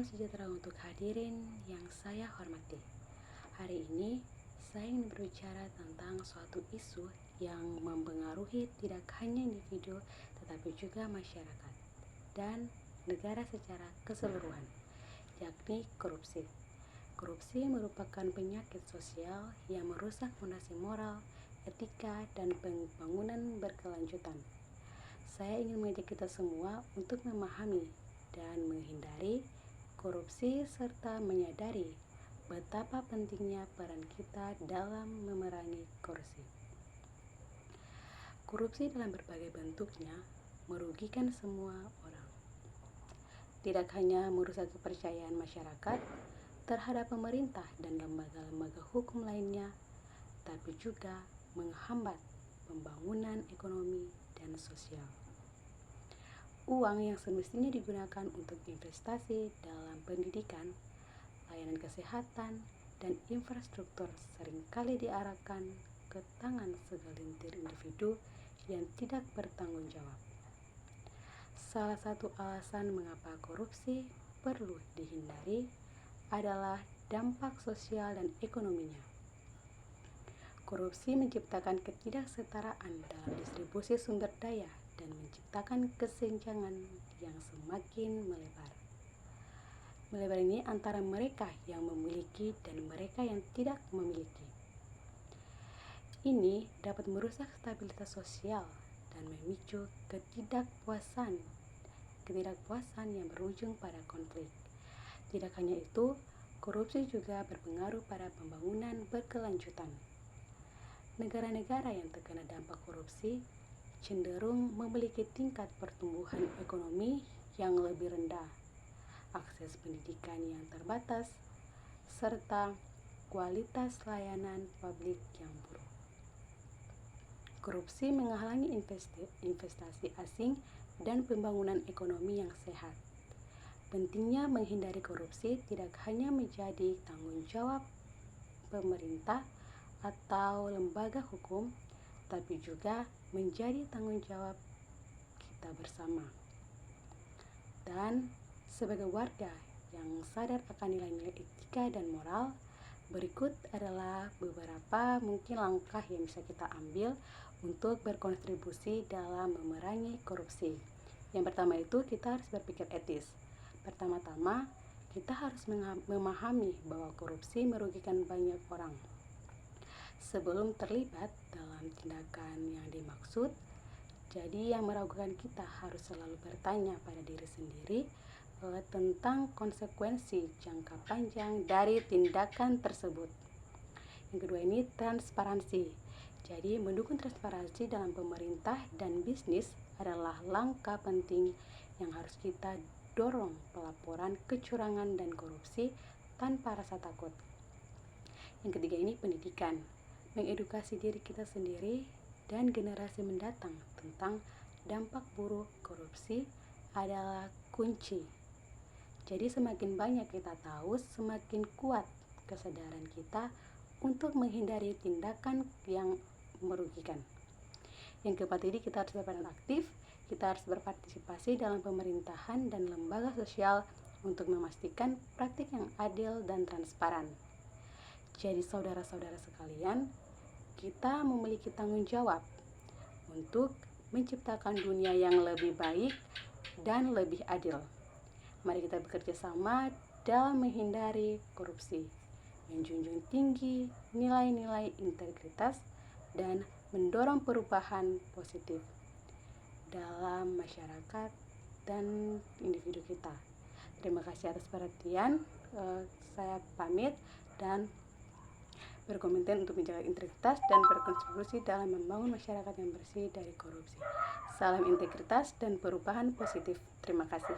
sejahtera untuk hadirin yang saya hormati. Hari ini saya ingin berbicara tentang suatu isu yang mempengaruhi tidak hanya individu tetapi juga masyarakat dan negara secara keseluruhan, yakni korupsi. Korupsi merupakan penyakit sosial yang merusak fondasi moral, etika, dan pembangunan berkelanjutan. Saya ingin mengajak kita semua untuk memahami dan menghindari korupsi serta menyadari betapa pentingnya peran kita dalam memerangi korupsi. Korupsi dalam berbagai bentuknya merugikan semua orang. Tidak hanya merusak kepercayaan masyarakat terhadap pemerintah dan lembaga-lembaga hukum lainnya, tapi juga menghambat pembangunan ekonomi dan sosial. Uang yang semestinya digunakan untuk investasi dalam pendidikan, layanan kesehatan, dan infrastruktur seringkali diarahkan ke tangan segelintir individu yang tidak bertanggung jawab. Salah satu alasan mengapa korupsi perlu dihindari adalah dampak sosial dan ekonominya. Korupsi menciptakan ketidaksetaraan dalam distribusi sumber daya dan menciptakan kesenjangan yang semakin melebar. Melebar ini antara mereka yang memiliki dan mereka yang tidak memiliki. Ini dapat merusak stabilitas sosial dan memicu ketidakpuasan yang berujung pada konflik. Tidak hanya itu, korupsi juga berpengaruh pada pembangunan berkelanjutan. Negara-negara yang terkena dampak korupsi cenderung memiliki tingkat pertumbuhan ekonomi yang lebih rendah, akses pendidikan yang terbatas, serta kualitas layanan publik yang buruk. Korupsi menghalangi investasi asing dan pembangunan ekonomi yang sehat. Pentingnya menghindari korupsi tidak hanya menjadi tanggung jawab pemerintah atau lembaga hukum, tapi juga menjadi tanggung jawab kita bersama. Dan sebagai warga yang sadar akan nilai-nilai etika dan moral, berikut adalah beberapa mungkin langkah yang bisa kita ambil untuk berkontribusi dalam memerangi korupsi. Yang pertama itu kita harus berpikir etis. Pertama-tama, kita harus memahami bahwa korupsi merugikan banyak orang. Sebelum terlibat dalam tindakan yang dimaksud, jadi yang meragukan kita harus selalu bertanya pada diri sendiri tentang konsekuensi jangka panjang dari tindakan tersebut. Yang kedua ini transparansi. Jadi mendukung transparansi dalam pemerintah dan bisnis adalah langkah penting yang harus kita dorong pelaporan kecurangan dan korupsi tanpa rasa takut. Yang ketiga ini pendidikan. Mengedukasi diri kita sendiri dan generasi mendatang tentang dampak buruk korupsi adalah kunci. Jadi semakin banyak kita tahu, semakin kuat kesadaran kita untuk menghindari tindakan yang merugikan. Yang keempat ini kita harus berperan aktif, kita harus berpartisipasi dalam pemerintahan dan lembaga sosial untuk memastikan praktik yang adil dan transparan. Jadi saudara-saudara sekalian, kita memiliki tanggung jawab untuk menciptakan dunia yang lebih baik dan lebih adil. Mari kita bekerja sama dalam menghindari korupsi, menjunjung tinggi nilai-nilai integritas, dan mendorong perubahan positif dalam masyarakat dan individu kita. Terima kasih atas perhatian. Saya pamit dan berkomitmen untuk menjaga integritas dan berkontribusi dalam membangun masyarakat yang bersih dari korupsi. Salam integritas dan perubahan positif. Terima kasih.